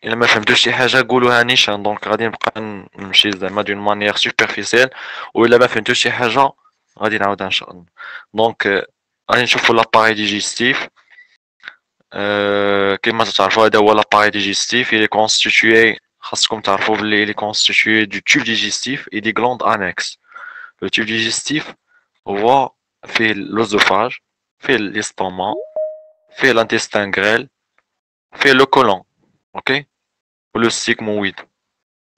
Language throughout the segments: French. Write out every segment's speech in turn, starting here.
الا ما فهمتوش شي حاجه قولوها نيشان، دونك غادي نبقى نمشي زعما دون مانيير سوبرفيسيال، ولا ما فهمتوش شي حاجه غادي نعاودها ان شاء الله. دونك غادي نشوفوا لاباري ديجيستيف. كما تعرفوا هذا هو لاباري ديجيستيف، il est constitué، خاصكم تعرفوا بلي il est constitué du tube digestif et des glandes annexes. Le tube digestif هو فيه l'œsophage، فيه l'estomac، فيه l'intestin grêle، فيه le côlon، ok، ou le sigmoïde،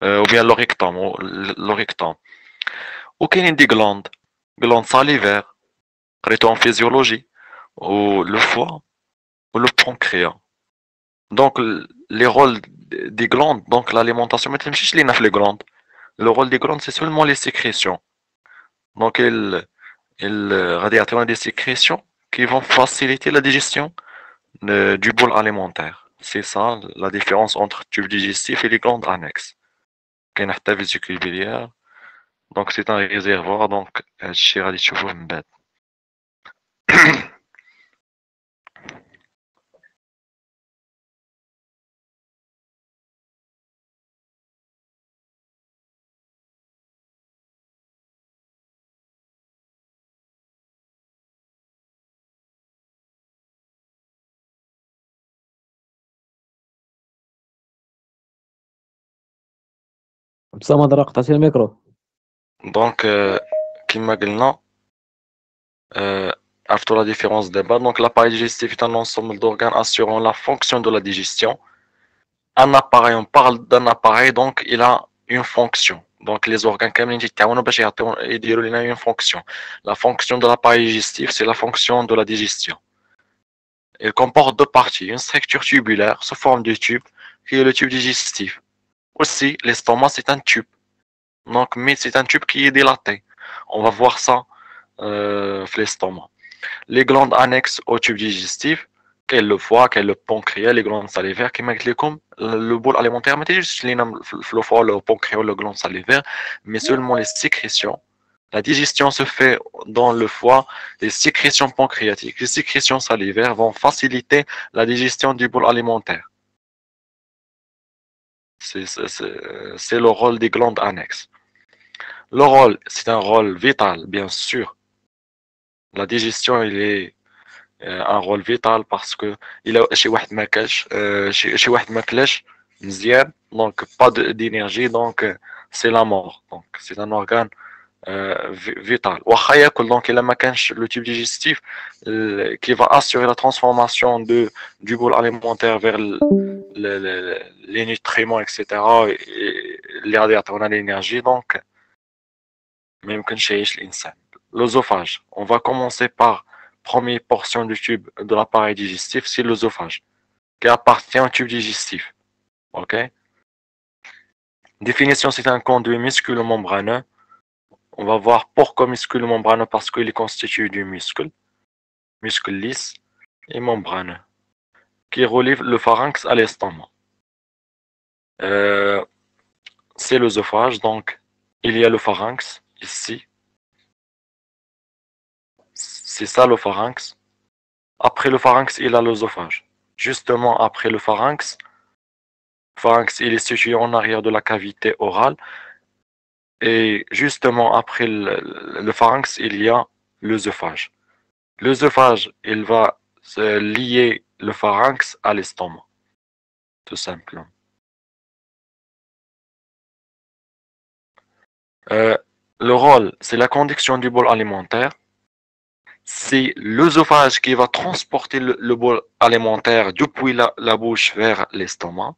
ou bien l'orictum. وكاينين دي glandes salivaires قريتو en physiologie، ou le foie ou le pancréas. Donc les rôles des glandes، donc l'alimentation ما تمشيش لينا في les glandes. Le rôle des glandes c'est seulement les sécrétions. Donc غادي يعطيونا des sécrétions qui vont faciliter la digestion du bol alimentaire. C'est ça la différence entre tube digestif et les glandes annexes. كاين حتى vésicule biliaire. Donc c'est un réservoir، donc هادشي غادي تشوفوه من بعد. بصمد راه قطعتي الميكرو. Donc كما قلنا عرفتوا la différence دابا. Donc l'appareil digestif est un ensemble d'organes assurant la fonction de la digestion. Un appareil، on parle d'un appareil donc il a une fonction. Donc les organes كاملين تيتعاونوا باش يديروا لنا une fonction. La fonction de l'appareil digestif c'est la fonction de la digestion. Il comporte deux parties, une structure tubulaire sous forme de tube qui est le tube digestif. Aussi l'estomac c'est un tube. Donc mais c'est un tube qui est dilaté. On va voir ça l'estomac. Les glandes annexes au tube digestif, quel le foie, quel le pancréas, les glandes salivaires, qui mettent les comme le bol alimentaire, mais juste le foie, le pancréas, le glandes salivaires, mais seulement les sécrétions. La digestion se fait dans le foie, les sécrétions pancréatiques, les sécrétions salivaires vont faciliter la digestion du bol alimentaire. C'est le rôle des glandes annexes. Le rôle, c'est un rôle vital, bien sûr. La digestion, il est un rôle vital parce que il a chez واحد ما كاش chez واحد ما كلاش مزيان، donc pas d'énergie، donc c'est la mort. Donc c'est un organe vital. واخا ياكل، donc il ما كانش le tube digestif qui va assurer la transformation du bol alimentaire vers les nutriments etc. اللي غادي يعطيونا l'énergie، donc ما يمكنش يعيش الانسان. L'œsophage. On va commencer par première portion du tube de l'appareil digestif, c'est l'œsophage, qui appartient au tube digestif. Ok. Définition, c'est un conduit musculo-membraneux. On va voir pourquoi musculo-membraneux, parce qu'il est constitué du muscle lisse et membraneux, qui relie le pharynx à l'estomac. C'est l'œsophage, donc il y a le pharynx ici. C'est ça le pharynx. Après le pharynx, il a l'œsophage. Justement après le pharynx, il est situé en arrière de la cavité orale. Et justement après le pharynx, il y a l'œsophage. L'œsophage, il va lier le pharynx à l'estomac, tout simplement. Le rôle, c'est la conduction du bol alimentaire. C'est l'œsophage qui va transporter le bol alimentaire depuis la bouche vers l'estomac.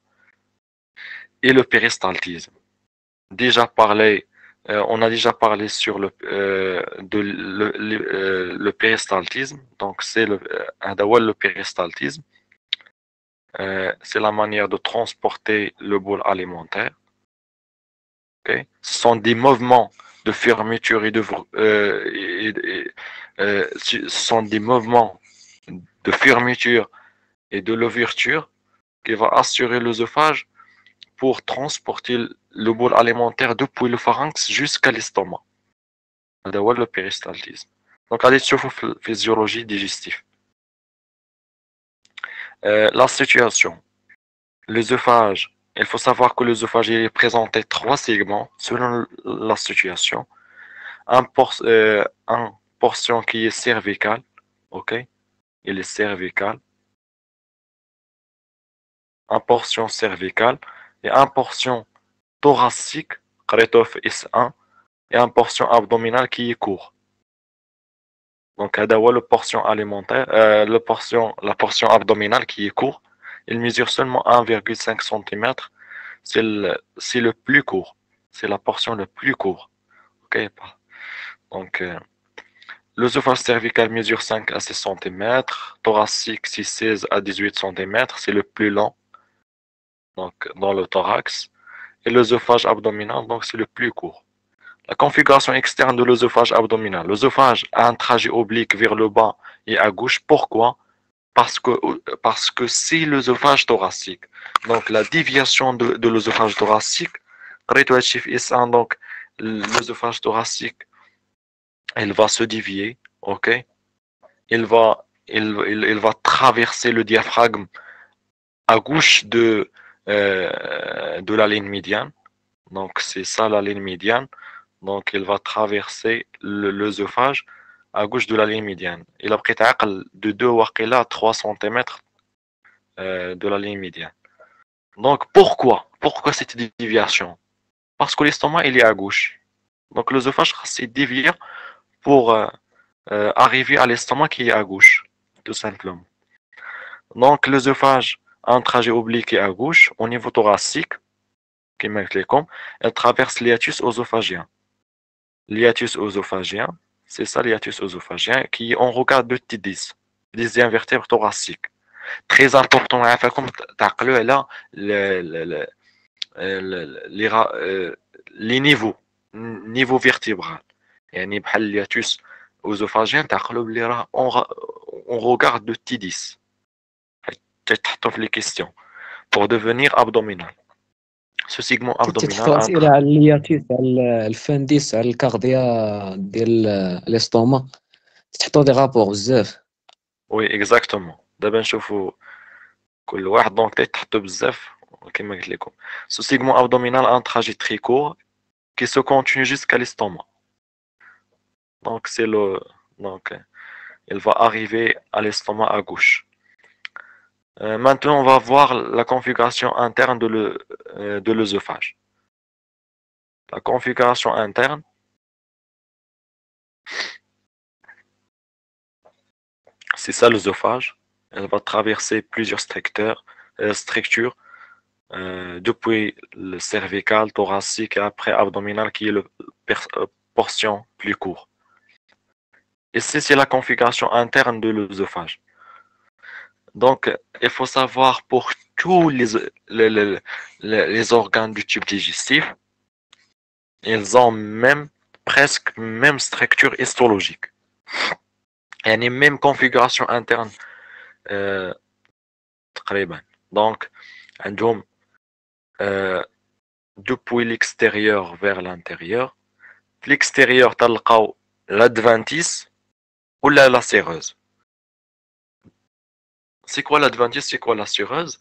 Et le péristaltisme. On a déjà parlé sur le péristaltisme. Donc c'est le péristaltisme. C'est la manière de transporter le bol alimentaire. Okay. Ce sont des mouvements de fermeture et de l'ouverture qui va assurer l'œsophage pour transporter le bol alimentaire depuis le pharynx jusqu'à l'estomac. C'est le péristaltisme. Donc, allez sur la physiologie digestive. La situation. L'œsophage Il faut savoir que l'œsophage il est présenté 3 segments selon la situation. Un portion qui est cervicale, ok? Il est cervical. Un portion cervicale et un portion thoracique, Kretov S1, et un portion abdominale qui est court. Donc, la portion alimentaire, la portion abdominale qui est court, il mesure seulement 1,5 cm. C'est le plus court. C'est la portion le plus court. Ok. Donc, l'œsophage cervical mesure 5 à 6 cm, thoracique 16 à 18 cm, c'est le plus long. Donc, dans le thorax. Et l'œsophage abdominal, donc c'est le plus court. La configuration externe de l'œsophage abdominal. L'œsophage a un trajet oblique vers le bas et à gauche. Pourquoi? Parce que c'est l'œsophage thoracique. Donc la déviation de l'œsophage thoracique, donc l'œsophage thoracique, elle va se dévier, ok? Il va traverser le diaphragme à gauche de la ligne médiane. Donc c'est ça la ligne médiane. Donc il va traverser l'œsophage à gauche de la ligne médiane. Il a pris de 2 à 3 cm de la ligne médiane. Donc pourquoi? Pourquoi cette déviation? Parce que l'estomac il est à gauche. Donc l'œsophage s'est dévié pour arriver à l'estomac qui est à gauche, tout simplement. Donc l'œsophage a un trajet oblique et à gauche au niveau thoracique, qui elle traverse l'hiatus œsophagien. L'hiatus œsophagien, c'est ça l'hiatus œsophagien qui on regarde le T10, dixième vertèbre thoracique. Très important comme تعقلوا على les niveaux vertébraux. يعني بحال الhiatus œsophagien تعقلوا بلي راه on regarde le T10. تحطوا في les questions pour devenir abdominal. Ce segment abdominal تحطوا اسئله على الياتيس على الفانديس على الكارديا ديال الاستوما تحطوا دي رابور بزاف. Oui, exactement. دابا نشوفوا كل واحد دونك تحطوا بزاف كما قلت لكم. Ce segment abdominal a un trajet très court qui se continue jusqu'à l'estomac. Donc c'est le donc il va arriver à l'estomac à gauche. Maintenant, on va voir la configuration interne de l'œsophage. La configuration interne, c'est ça l'œsophage. Elle va traverser plusieurs structures depuis le cervical, thoracique et après abdominal qui est la portion plus courte. Ici, c'est la configuration interne de l'œsophage. Donc, il faut savoir pour tous les organes du tube digestif, ils ont presque même structure histologique. Il y a même configuration interne. Donc, depuis l'extérieur vers l'intérieur. L'extérieur, tu as l'adventice ou la séreuse. C'est quoi l'adventice, c'est quoi la séreuse?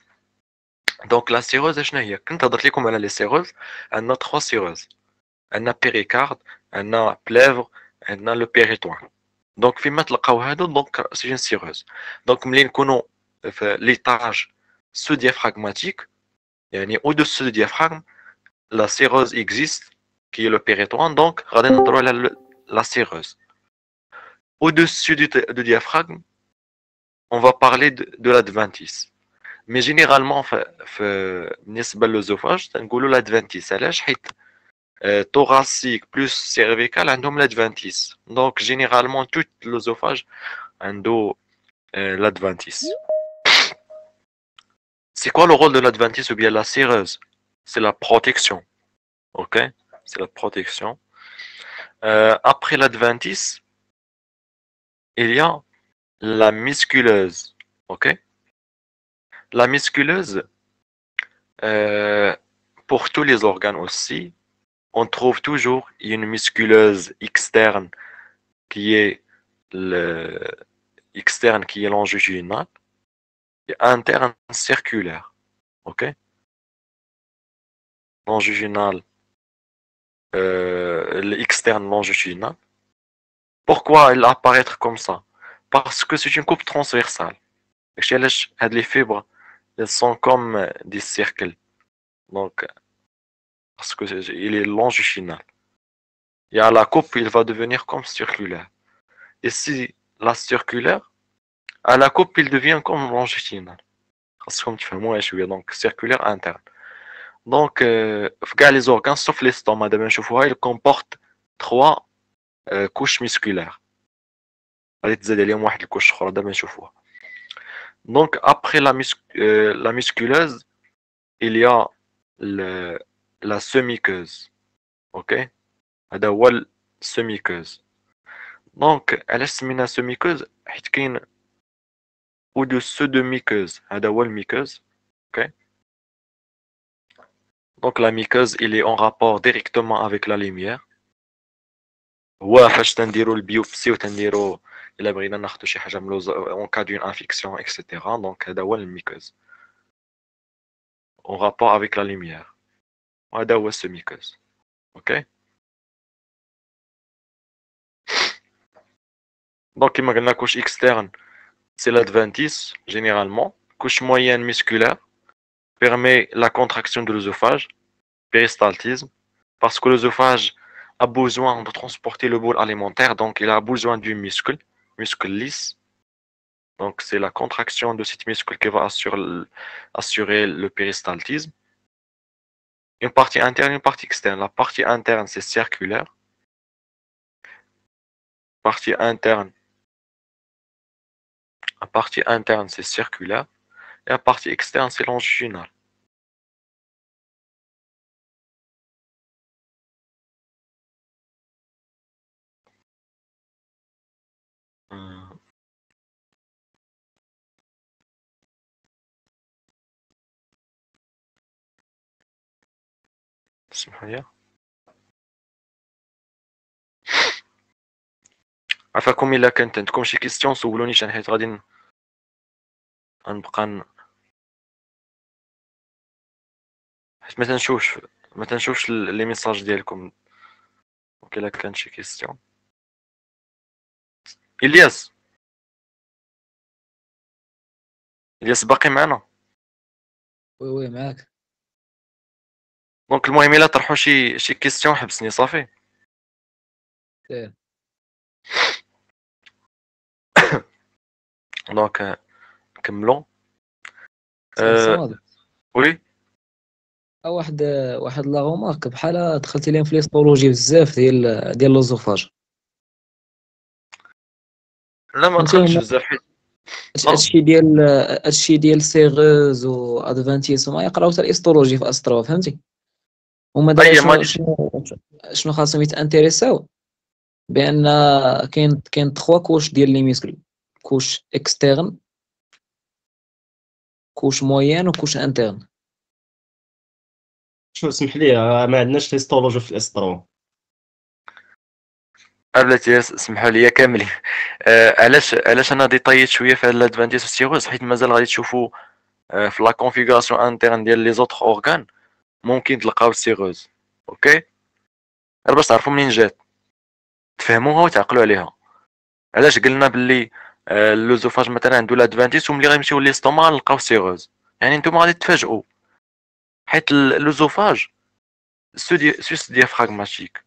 Donc la séreuse, quand tu as dit comment elle est séreuse, elle a 3 séreuses. Elle a péricarde, elle a plèvre, elle a le péritoire. Donc c'est une séreuse. Donc nous connaissons l'étage sous-diaphragmatique, au-dessus du diaphragme, la séreuse existe, qui est le péritoire, donc la séreuse. Au-dessus du diaphragme, on va parler de l'adventice. Mais généralement, بالنسبة للœsophage, نقولوا l'adventice. علاش حيت thoracique plus cervical عندهم l'adventice. Donc généralement tout l'œsophage عنده l'adventice. C'est quoi le rôle de l'adventice ou bien la séreuse? C'est la protection. OK? C'est la protection. Après l'adventice, il y a la musculeuse. OK? La musculeuse, pour tous les organes aussi, on trouve toujours une musculeuse externe qui est longitudinale et interne circulaire. OK? longitudinal, l'externe longitudinal. Pourquoi elle apparaît comme ça? Parce que c'est une coupe transversale. Les fibres, elles sont comme des cercles. Donc, parce que il est longitudinal. Et à la coupe, il va devenir comme circulaire. Et si la circulaire, à la coupe, il devient comme longitudinal. Comme tu fais moi, je suis donc circulaire interne. Donc, les organes, sauf l'estomac, il comporte trois couches musculaires. Donc, après la musculeuse, il y a la semiqueuse. Ok? هذا هو السميكوز. دونك علاش سمينا سميكوز حيت كاين au-dessous de muqueuse. هذا هو الميكوز. Ok? Donc la muqueuse il est en rapport directement avec la lumière. هو فاش تنديروا البيوبسي وتنديروا الا بغينا ناخذوا شي حاجه en cas d'une infection etc. Donc هذا هو الميكوز en rapport avec la lumière. وهذا هو السميكوز. Ok? Donc كما قلنا couche externe c'est l'adventice généralement. Couche moyenne musculaire permet la contraction de l'œsophage, péristaltisme, parce que l'œsophage a besoin de transporter le bol alimentaire, donc il a besoin du muscle lisse. Donc c'est la contraction de cet muscle qui va assurer le péristaltisme. Une partie interne, une partie externe. La partie interne, c'est circulaire. La partie interne, c'est circulaire. Et la partie externe, c'est longitudinale. اسمحوا لي. عفاكم الا كانت عندكم شي كيستيون سولوني حيت غادي غنبقى حيت ما تنشوفش لي ميساج ديالكم. دونك الا كانت شي كيستيون. الياس باقي معنا؟ وي معاك. دونك المهم الا طرحوا شي كيستيون حبسني صافي. دونك نكملوا. صمد وي واحد لا غومارك بحال دخلتي لهم في ليستولوجي بزاف ديال لوزوفاج. لا ما دخلتش بزاف حيت هادشي ديال سيغوز و ادفانتيس ما يقراو حتى الاستولوجي في استروا فهمتي. هما دابا شنو خاصهم يتانتريساو بان كاين 3 كوش ديال لي ميسكل. كوش اكسترن، كوش موين وكوش انترن. شنو اسمح لي ما عندناش هيستولوجي في الاسترو. بلاتي اسمحوا لي كاملين. علاش انا ديطايت شويه في هاد الادفانتيس والسيغوز حيت مازال غادي تشوفوا في لا كونفيغوراسيون انترن ديال لي زوطخ اورغان ممكن تلقاو السيغوز. اوكي غير باش تعرفوا منين جات تفهموها وتعقلوا عليها. علاش قلنا باللي اللوزوفاج مثلا عنده الادفانتيس وملي غيمشيو ليستوما نلقاو السيغوز؟ يعني نتوما غادي تفاجئوا حيت اللوزوفاج سوس ديافراغماتيك.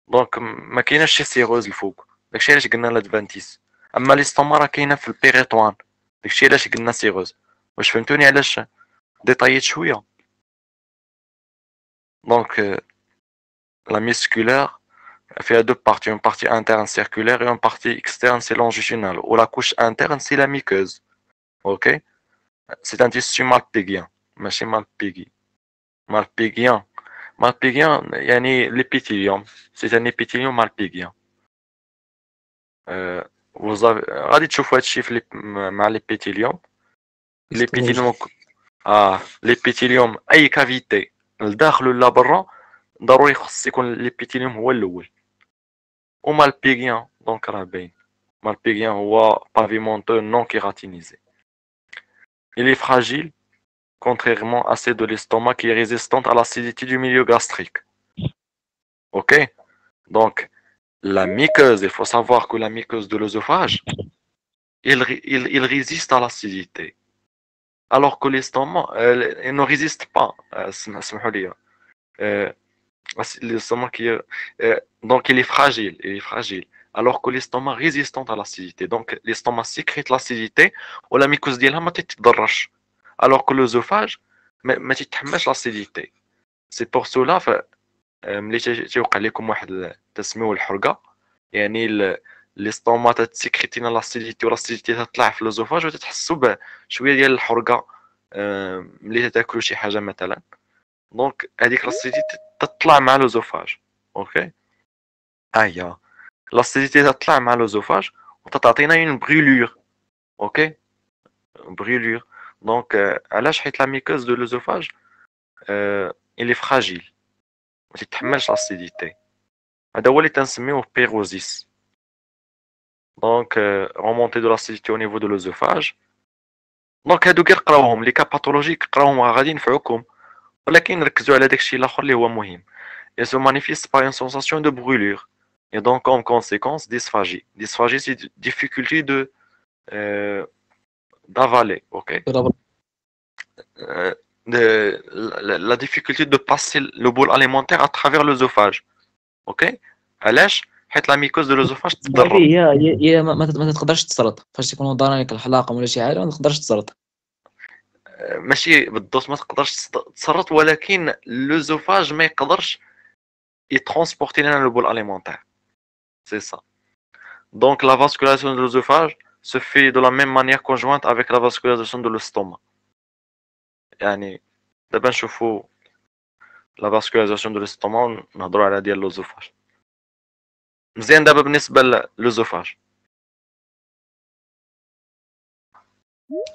دونك ما كايناش شي سيغوز الفوق. داكشي علاش قلنا لادفانتيس. اما ليستوما راه كاينه في البيريطوان. داكشي علاش قلنا سيغوز. واش فهمتوني علاش ديطايت شويه؟ دونك لا ميسكولار فيها دو بارتي. اون بارتي انترن سيركولير اون بارتي اكسترن سي لونجيتودينال. و لا كوش انترن سي لا ميكوز. اوكي سي ان تيسو مالبيغيان ماشي مالبيغيان. مالبيغيان يعني ليبيثيليوم. سي ان épithélium مالبيغيان. غادي تشوفوا هادشي في مع ليبيثيليوم. ليبيثيليوم ليبيثيليوم اي كافيتي لداخل ولا برا ضروري خص يكون ليبيثيليوم هو الاول. ومالبيغيان دونك راه باين. مالبيغيان هو بافيمونتو نون كيراتينيزي. il est fragile contrairement à celle de l'estomac qui est résistante à l'acidité du milieu gastrique. Ok? Donc, la muqueuse, il faut savoir que la muqueuse de l'œsophage, il résiste à l'acidité. Alors que l'estomac, il ne résiste pas. L'estomac donc il est fragile, alors que l'estomac résistant à l'acidité. Donc l'estomac sécrète l'acidité ou la muqueuse ديالها ما تتضررش. Alors que l'œsophage ما تتحملش l'acidité. C'est pour cela ملي تيوقع لكم واحد التسميه الحرقه يعني l'estomac تسكريتينا l'acidité و l'acidité تطلع في l'œsophage وتتحسوا بشويه ديال الحرقه ملي تاكلوا شي حاجه مثلا. دونك هذيك l'acidité تطلع مع l'œsophage. اوكي هي l'acidité تطلع مع l'œsophage وتعطينا une brûlure. اوكي brûlure. دونك علاش حيت la muqueuse de l'œsophage il est fragile ما تتحملش l'acidité. هذا هو اللي تنسميوه بيروزيس. دونك remontée de l'acidité au niveau de l'œsophage. دونك هادو كنقراوهم لي كا باثولوجيك قراوهم غادي ينفعوكم ولكن ركزوا على داكشي الاخر اللي هو مهم. Et se manifeste par une sensation de brûlure. Et donc, en conséquence, dysphagie. Dysphagie, c'est difficulté d'avaler, ok? La difficulté de passer le bol alimentaire à travers l'œsophage, ok? علاش؟ حيت la muqueuse de l'œsophage تضرب. هي ما تقدرش تسرط فاش تكونوا ضارين لك الحلاقه ولا شي حاجه ما تقدرش تسرط. ماشي بالضبط ما تقدرش تسرط ولكن l'œsophage ما يقدرش transporter le bol alimentaire. C'est ça. Donc la vascularisation de l'œsophage se fait de la même manière conjointe avec la vascularisation de l'estomac. يعني دابا نشوفوا la vascularisation de l'estomac نهضروا على ديال l'œsophage. مزيان دابا بالنسبه للœsophage.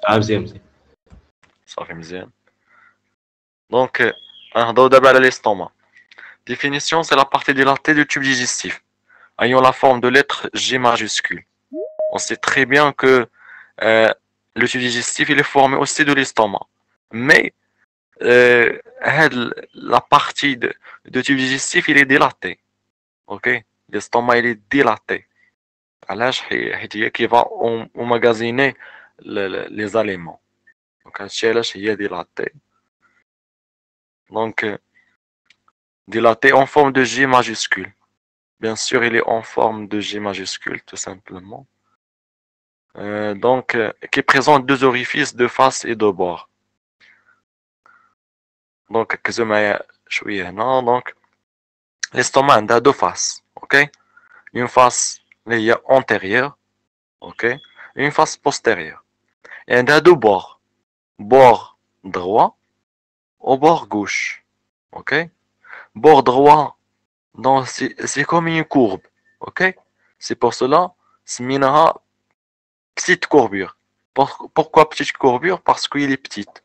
مزيان صافي مزيان. دونك نهضروا دابا على l'estomac. Définition, c'est la partie dilatée du tube digestif, ayant la forme de lettre G majuscule. On sait très bien que le tube digestif il est formé aussi de l'estomac. Mais la partie de tube digestif il est dilaté. Ok? L'estomac il est dilaté. علاش حيت هي qui va emmagasiner les aliments. Donc هادشي علاش هي dilatée. Donc dilaté en forme de G majuscule. Bien sûr, il est en forme de G majuscule, tout simplement. Donc, qui présente deux orifices de face et de bord. Donc, l'estomac a deux faces, ok? Une face antérieure, ok? Une face postérieure. Et il a deux bords. Bord droit au bord gauche, ok? Bord droit, c'est comme une courbe, ok? C'est pour cela, c'est une petite courbure. Pourquoi petite courbure? Parce qu'il est petite.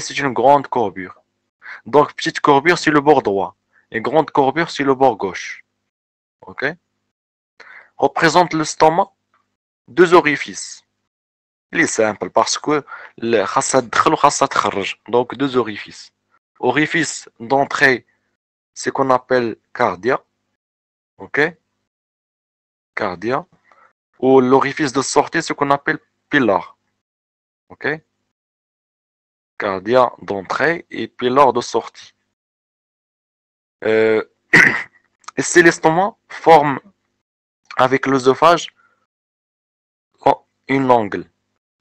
C'est une grande courbure. Donc, petite courbure, c'est le bord droit. Et grande courbure, c'est le bord gauche. Ok? Représente l'estomac, deux orifices. Il est simple parce que donc deux orifices. Orifice d'entrée, c'est qu'on appelle cardia. Ok? Cardia. Ou l'orifice de sortie, ce qu'on appelle pilar. Ok? Cardia d'entrée et pilar de sortie. Et si l'estomac forme avec l'œsophage un angle.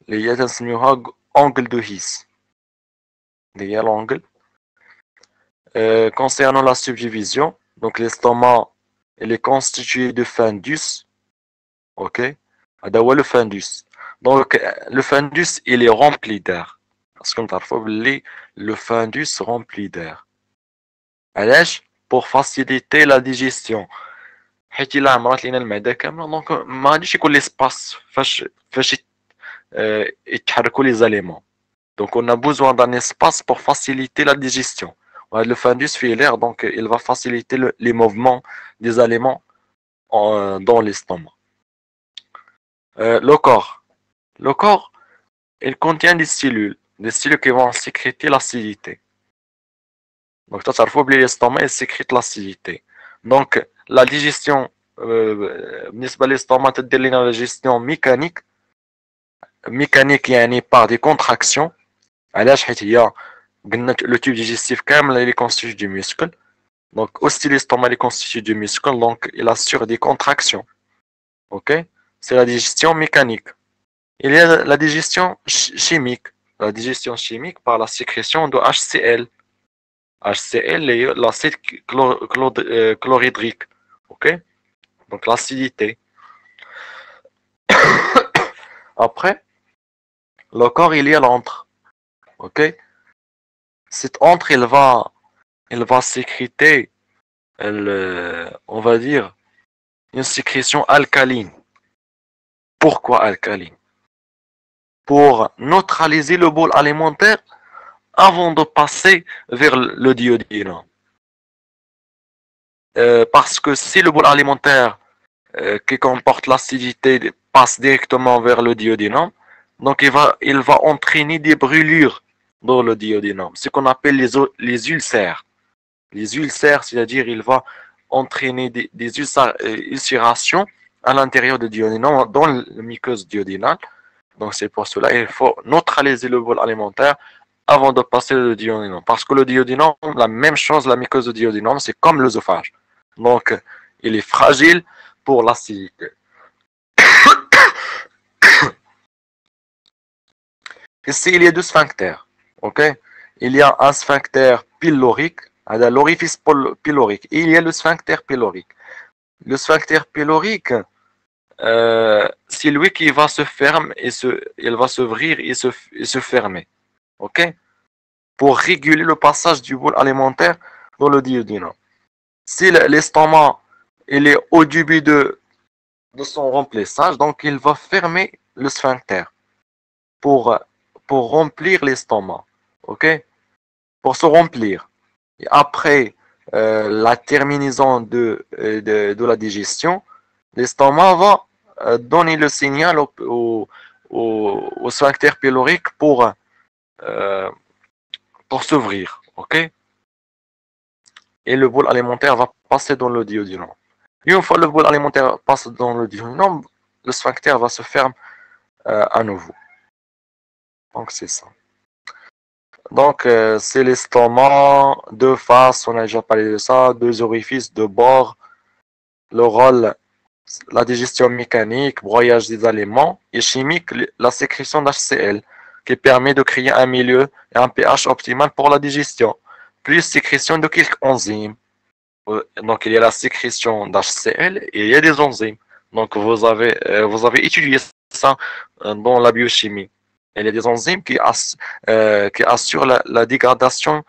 Il y a un angle de His. Il y a l'angle. Concernant la subdivision, donc l'estomac il est constitué de fundus. Ok? Le fundus. Donc le fundus il est rempli d'air. Parce que le fundus rempli d'air. Pour faciliter la digestion. حيت الا عمرات لينا المعده كامله دونك ما غاديش يكون ليسباس فاش يتحركوا لي زاليمون دونك on a besoin d'un espace pour faciliter la digestion. Le fundus fait l'air donc il va faciliter les mouvements des aliments dans l'estomac. Le corps il contient des cellules des styles qui vont sécréter l'acidité. Donc, tu as l'estomac, il sécrète l'acidité. Donc, la digestion, l'estomac, tu as la digestion mécanique. Mécanique, يعني par des contractions. علاش حيت هي قلنا le tube digestif كامل il est constitué du muscle. Donc, aussi l'estomac est constitué du muscle, donc il assure des contractions. Ok? C'est la digestion mécanique. Il y a la digestion chimique. La digestion chimique par la sécrétion de HCl. HCl est l'acide chlorhydrique. Ok? Donc l'acidité. Après, le corps, il y a l'antre. Ok? Cette antre, elle va sécréter, on va dire, une sécrétion alcaline. Pourquoi alcaline? Pour neutraliser le bol alimentaire avant de passer vers le duodénum. Parce que si le bol alimentaire qui comporte l'acidité passe directement vers le duodénum, donc il va entraîner des brûlures dans le duodénum, ce qu'on appelle les ulcères. Les ulcères, c'est-à-dire il va entraîner des ulcérations à l'intérieur du duodénum, dans la muqueuse duodénale. Donc c'est pour cela qu'il faut neutraliser le bol alimentaire avant de passer le duodénum. Parce que le duodénum, la même chose, la muqueuse du duodénum, c'est comme l'œsophage. Donc il est fragile pour l'acidité. Ici, il y a deux sphincters. Ok? Il y a un sphincter pylorique, l'orifice pylorique, et il y a le sphincter pylorique. Le sphincter pylorique, c'est lui qui va se fermer et il va s'ouvrir et se fermer. Ok? Pour réguler le passage du bol alimentaire dans le duodénum. Si l'estomac il est au début de son remplissage, donc il va fermer le sphincter pour remplir l'estomac. Ok? Pour se remplir. Et après la terminaison de la digestion, l'estomac va donner le signal au sphincter pylorique pour s'ouvrir. Ok? Et le bol alimentaire va passer dans le duodénum. Une fois le bol alimentaire passe dans le duodénum, le sphincter va se fermer à nouveau. Donc c'est ça. Donc c'est l'estomac, deux faces, on a déjà parlé de ça, deux orifices, deux bords, le rôle, la digestion mécanique, broyage des aliments, et chimique, la sécrétion d'HCl, qui permet de créer un milieu et un pH optimal pour la digestion, plus sécrétion de quelques enzymes. Donc il y a la sécrétion d'HCl et il y a des enzymes. Donc vous avez étudié ça dans la biochimie. Il y a des enzymes qui assurent la dégradation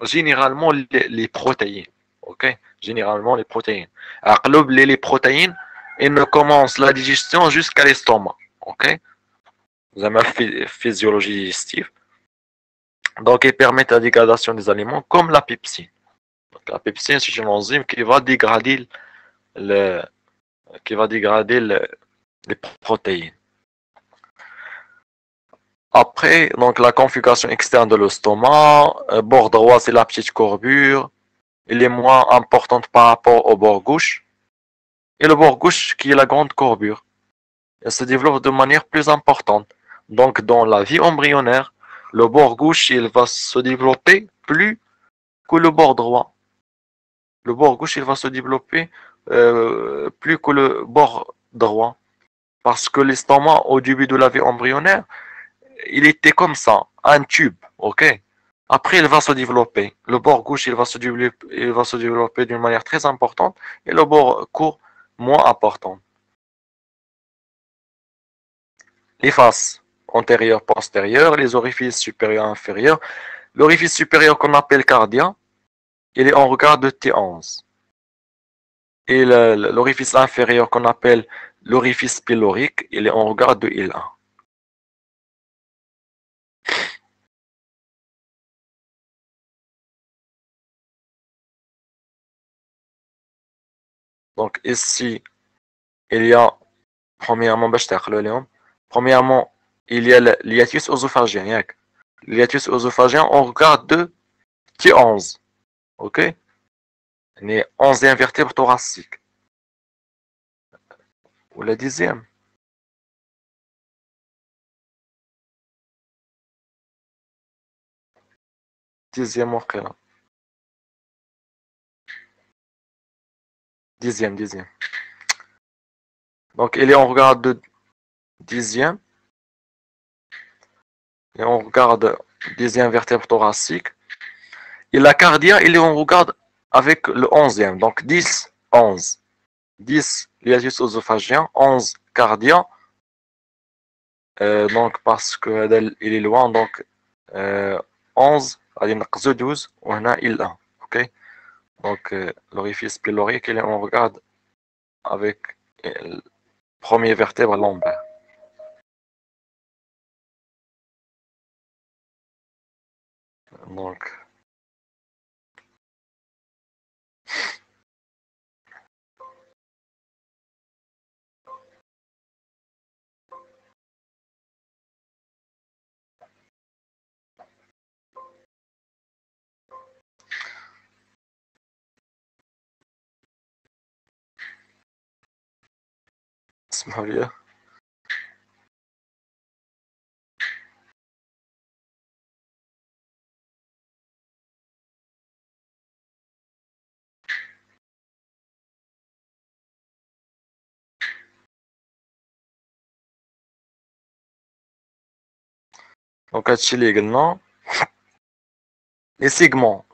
généralement les protéines. Ok? Généralement les protéines. Alors les protéines, elles ne commencent la digestion jusqu'à l'estomac. Ok? Vous avez une physiologie digestive. Donc, ils permettent la dégradation des aliments comme la pepsine. Donc, la pepsine, c'est une enzyme qui va dégrader les protéines. Après, donc la configuration externe de l'estomac, bord droit, c'est la petite courbure. Elle est moins importante par rapport au bord gauche. Et le bord gauche qui est la grande courbure. Elle se développe de manière plus importante. Donc, dans la vie embryonnaire, le bord gauche, il va se développer plus que le bord droit. Le bord gauche, il va se développer plus que le bord droit. Parce que l'estomac, au début de la vie embryonnaire, il était comme ça, un tube, ok? Après, il va se développer. Le bord gauche, il va se développer d'une manière très importante et le bord court, moins important. Les faces antérieures, postérieures, les orifices supérieurs, inférieurs. L'orifice supérieur qu'on appelle cardia, il est en regard de T11. Et l'orifice inférieur qu'on appelle l'orifice pylorique, il est en regard de L1. Donc ici, il y a Premièrement, premièrement, il y a le hiatus œsophagien. Le hiatus œsophagien, on regarde de T11. Ok? Les 11e vertèbre thoracique. Ou la 10e. Dixième orchela. Dixième. Donc, on regarde de dixième. Et on regarde 10e vertèbre thoracique. Et la cardia, on regarde avec le 11e. Donc 10, 11. 10, l'hiatus œsophagien. 11, cardia. Donc parce qu'il est loin. Donc 11, il y a 12. On a il 1. Ok? Donc l'orifice pylorique, on regarde avec le premier vertèbre lombaire. Donc اسمحوا لي. Donc هادشي اللي قلنا. Les segments,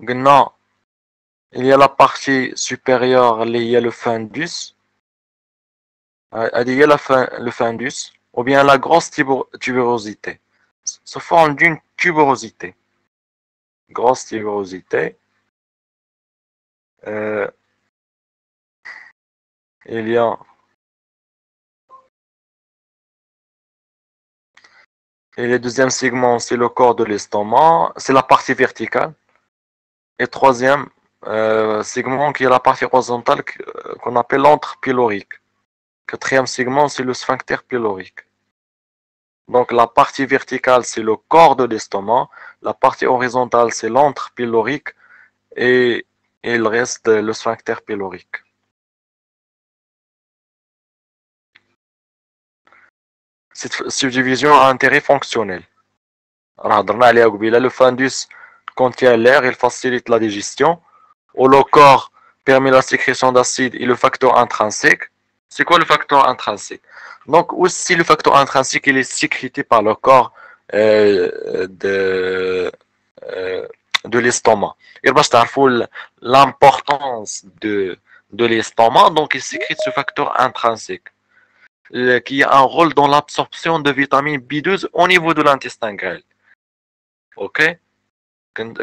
il y a la partie supérieure, il y a le fundus, il y a le fundus, ou bien la grosse tuberosité, sous forme d'une tuberosité. Grosse tuberosité. Il y a et le deuxième segment, c'est le corps de l'estomac, c'est la partie verticale. Et troisième segment, qui est la partie horizontale, qu'on appelle l'antre pylorique. Quatrième segment, c'est le sphincter pylorique. Donc la partie verticale, c'est le corps de l'estomac. La partie horizontale, c'est l'antre pylorique. Et il reste le sphincter pylorique. Cette subdivision a intérêt fonctionnel. Le fundus contient l'air, il facilite la digestion. Ou le corps permet la sécrétion d'acide et le facteur intrinsèque. C'est quoi le facteur intrinsèque? Donc aussi le facteur intrinsèque, il est sécrété par le corps de l'estomac. Et l'importance de l'estomac, donc il sécrète ce facteur intrinsèque qui a un rôle dans l'absorption de vitamine B12 au niveau de l'intestin grêle. Ok? Quand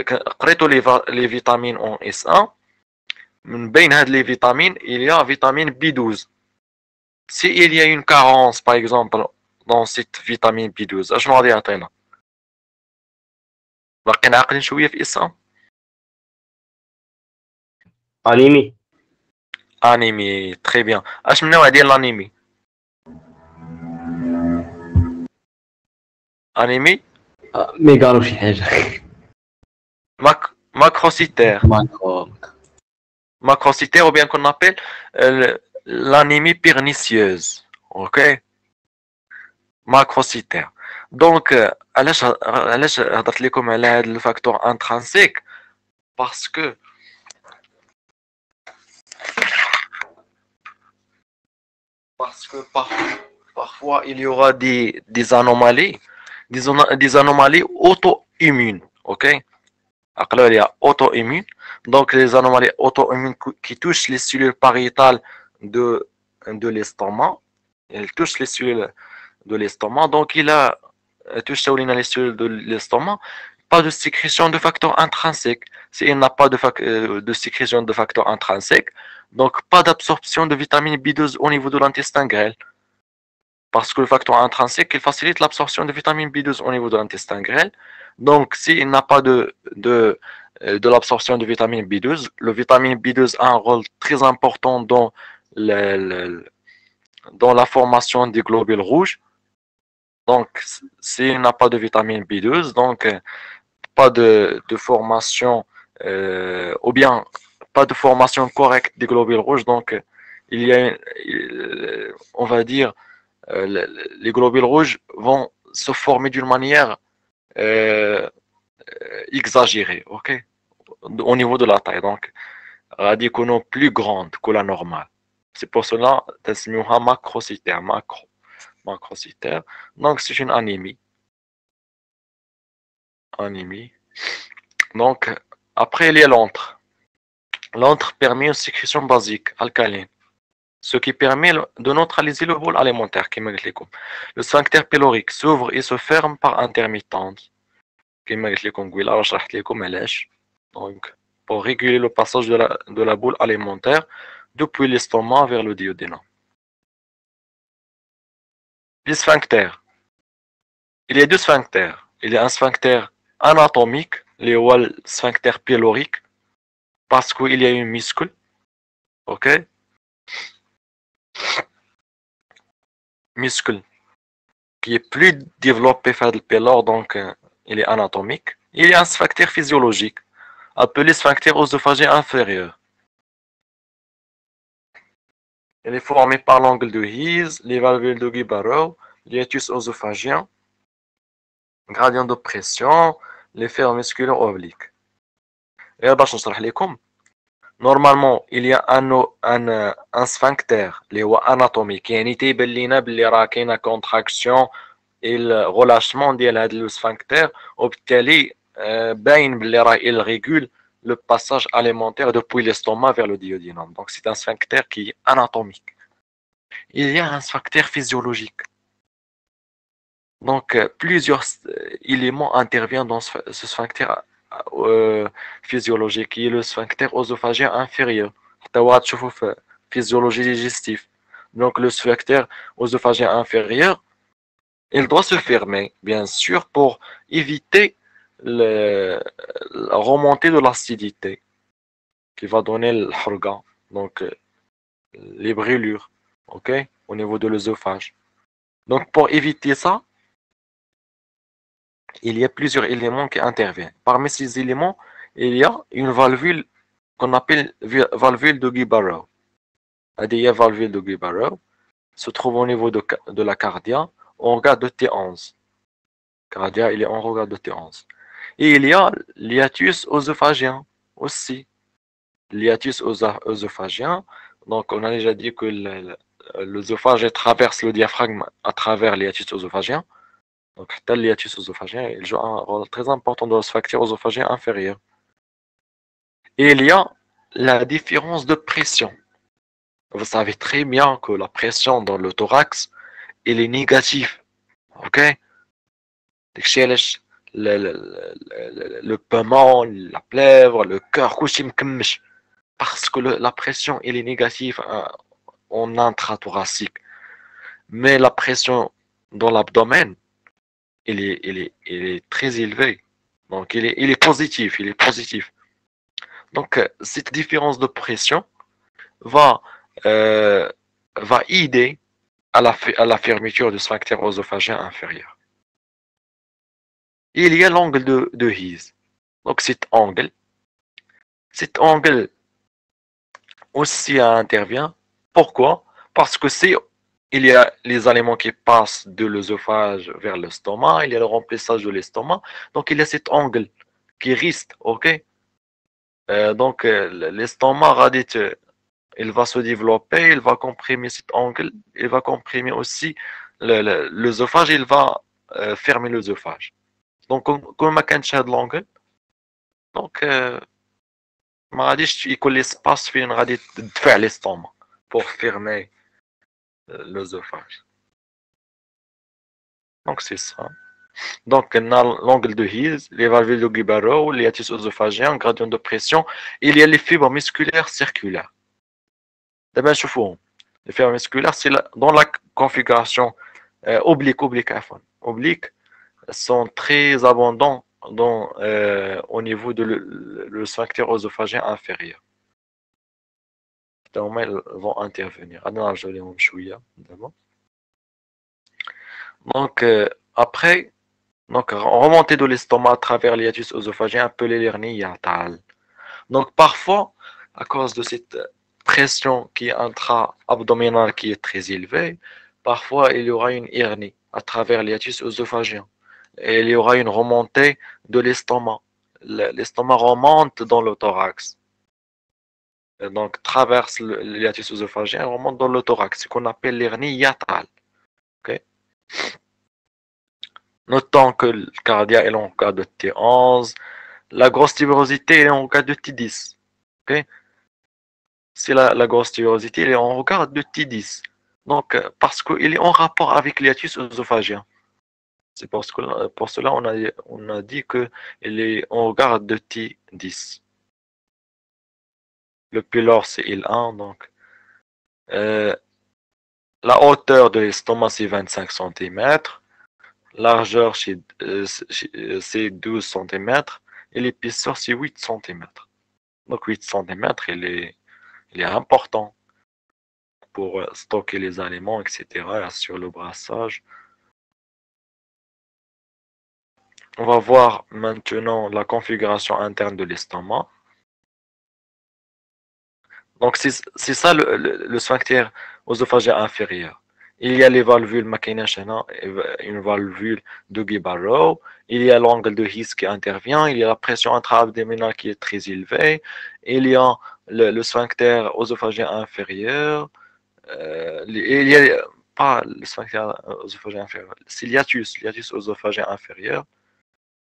les vitamines en S1, les vitamines, il y a vitamine B12. S'il y a une carence, par exemple, dans cette vitamine B12, je vais vous dire. باقي عاقلين شويه في اس1. انيمي تري بيان. اش من نوع ديال الانيمي؟ انيمي مي قالوا شي حاجه. macrocytaire ou bien qu'on appelle l'anémie pernicieuse. Ok? Macrocytaire. Donc علاش هضرت لكم على هذا الفاكتور انترانسيك؟ parce que parfois il y aura des anomalies, des anomalies auto-immunes. Ok? Il y a auto-immunes. Donc les anomalies auto-immunes qui touchent les cellules pariétales de l'estomac. Elles touchent les cellules de l'estomac. Donc il a touché les cellules de l'estomac. Pas de sécrétion de facteurs intrinsèques. S'il n'y a pas de sécrétion de facteurs intrinsèques, donc pas d'absorption de vitamine B12 au niveau de l'intestin grêle. Parce que le facteur intrinsèque, il facilite l'absorption de vitamine B12 au niveau de l'intestin grêle. Donc, s'il n'y a pas de l'absorption de vitamine B12, le vitamine B12 a un rôle très important dans dans la formation des globules rouges. Donc, s'il n'a pas de vitamine B12, donc pas de formation, ou bien pas de formation correcte des globules rouges, donc il y a, on va dire, les globules rouges vont se former d'une manière exagérée, ok, au niveau de la taille. Donc, radicaux plus grande que la normale. C'est pour cela تسميوها macrocytaire, macrocytaire. Donc, c'est une anémie. Anémie. Donc, après, il y a l'antre. L'antre permet une sécrétion basique, alcaline, ce qui permet de neutraliser le bol alimentaire. Le sphincter pylorique s'ouvre et se ferme par intermittence. Donc, pour réguler le passage de la boule alimentaire depuis l'estomac vers le duodénum. Les sphincters. Il y a deux sphincters. Il y a un sphincter anatomique, le sphincter pylorique, parce qu'il y a un muscle, ok? Muscle qui est plus développé par le pylore, donc il est anatomique. Il y a un sphincter physiologique, appelé sphincter œsophagien inférieur. Il est formé par l'angle de Hise, les valvules de Guy-Barreau, l'hiatus œsophagien, gradient de pression, les fers musculaires obliques. Et باش نشرح لكم. Normalement, il y a un sphincter اللي هو anatomique, يعني تيبان لينا باللي راه كاينه contraction et le relâchement ديال هذا لو sphincter, وبالتالي باين باللي راه il régule le passage alimentaire depuis l'estomac vers le duodénum. Donc c'est un sphincter qui est anatomique. Il y a un sphincter physiologique. Donc plusieurs éléments interviennent dans ce sphincter physiologique, qui est le sphincter œsophagien inférieur. Physiologie digestive. Donc le sphincter œsophagien inférieur, il doit se fermer, bien sûr, pour éviter la remontée de l'acidité qui va donner le harga, donc les brûlures, ok, au niveau de l'œsophage. Donc pour éviter ça, il y a plusieurs éléments qui interviennent. Parmi ces éléments, il y a une valvule qu'on appelle valvule de Guy-Barreau. La valvule de Guy-Barreau se trouve au niveau de la cardia, en regard de T11. Cardia, il est en regard de T11. Et il y a l'hiatus œsophagien aussi. L'hiatus œsophagien, donc on a déjà dit que l'œsophage traverse le diaphragme à travers l'hiatus œsophagien. Donc, le hiatus œsophagien, il joue un rôle très important dans le sphincter œsophagien inférieur. Et il y a la différence de pression. Vous savez très bien que la pression dans le thorax, elle est négative. Ok? Le poumon, la plèvre, le cœur, parce que la pression, elle est négative en intrathoracique. Mais la pression dans l'abdomen, il est très élevé. Donc, il est positif. Donc, cette différence de pression va aider à la fermeture du sphincter œsophagien inférieur. Il y a l'angle de Hise. Donc, cet angle aussi intervient. Pourquoi? Parce que il y a les aliments qui passent de l'œsophage vers l'estomac, il y a le remplissage de l'estomac, donc il y a cet angle qui reste, ok? Donc l'estomac, il va se développer, il va comprimer cet angle, il va comprimer aussi l'œsophage, il va fermer l'œsophage. Donc comme ما كانش هذا l'angle, donc ما غاديش يكون l'espace فين غادي تدفع l'estomac pour fermer l'œsophage. Donc c'est ça. Donc on a l'angle de Hise, les valvules de Guy-Barreau, l'hiatus œsophagien, gradient de pression, il y a les fibres musculaires circulaires. D'abord نشوفوهم. Les fibres musculaires, c'est dans la configuration oblique, sont très abondants au niveau de le sphincter œsophagien inférieur. ils vont intervenir. Donc, après, donc, remonter de l'estomac à travers l'hiatus œsophagien, appelé l'hernie. Donc, parfois, à cause de cette pression qui est intra-abdominale qui est très élevée, parfois il y aura une hernie à travers l'hiatus œsophagien. Et il y aura une remontée de l'estomac. L'estomac remonte dans le thorax. Et donc, traverse le hiatus œsophagien et remonte dans le thorax, ce qu'on appelle l'hernie hiatale. Okay? Notons que le cardiaque est en cas de T11, la grosse tuberosité est en cas de T10. Okay? Si la grosse tuberosité est en regard de T10. Donc, parce qu'il est en rapport avec l'hiatus œsophagien. C'est pour cela on a dit qu'il est en regard de T10. Le pylore, c'est L1. Donc, la hauteur de l'estomac, c'est 25 cm. Largeur, c'est 12 cm. Et l'épaisseur, c'est 8 cm. Donc, 8 cm, il est important pour stocker les aliments, etc. Sur le brassage. On va voir maintenant la configuration interne de l'estomac. Donc, c'est ça le sphincter œsophagien inférieur. Il y a les valvules Makina-Shana, une valvule de Guy-Barrow. Il y a l'angle de His qui intervient. Il y a la pression intra-abdominale qui est très élevée. Il y a le sphincter œsophagien inférieur. Il y a pas le sphincter œsophagien inférieur, c'est l'hiatus œsophagien inférieur.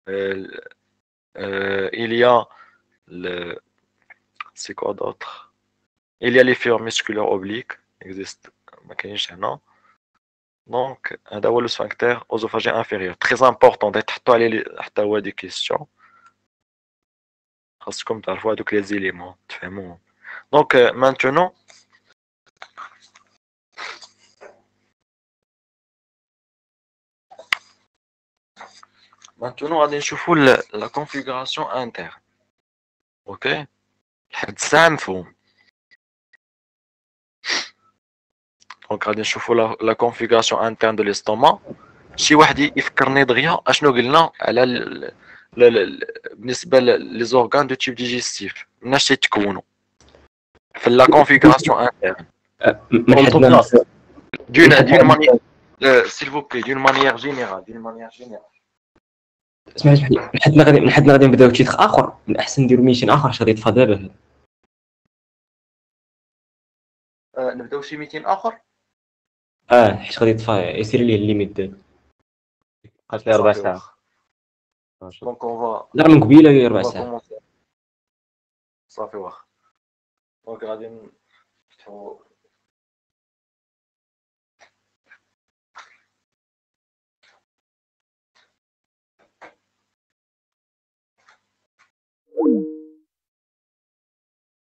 Il y a le. C'est quoi d'autre? Il y a les fibres musculaires obliques. Existe. Donc, d'abord le sphincter œsophagien inférieur. Très important d'être à des questions. Parce que comme tu as donc les éléments. Donc, maintenant, on va voir la configuration interne. OK? Donc, غادي نشوفوا la configuration interne de l'estomac. شي واحد يفكرني دغيا اشنو قلنا على بالنسبه لي زورغان دو تيب ديجيستيف مناش تيتكونوا في لا configuration interne. من حدنا d'une manière s'il vous plaît d'une manière générale اسمع من حدنا غادي نبداو تيتخ اخر من احسن نديرو ميشن اخر اش غادي يطفى دابا نبداو شي ميتين اخر حيت غادي يطفى يصير ليه الليميت دابا بقات لي 4 ساعات دونك اون فا لا من قبيله 4 ساعات صافي واخا دونك غادي نفتحو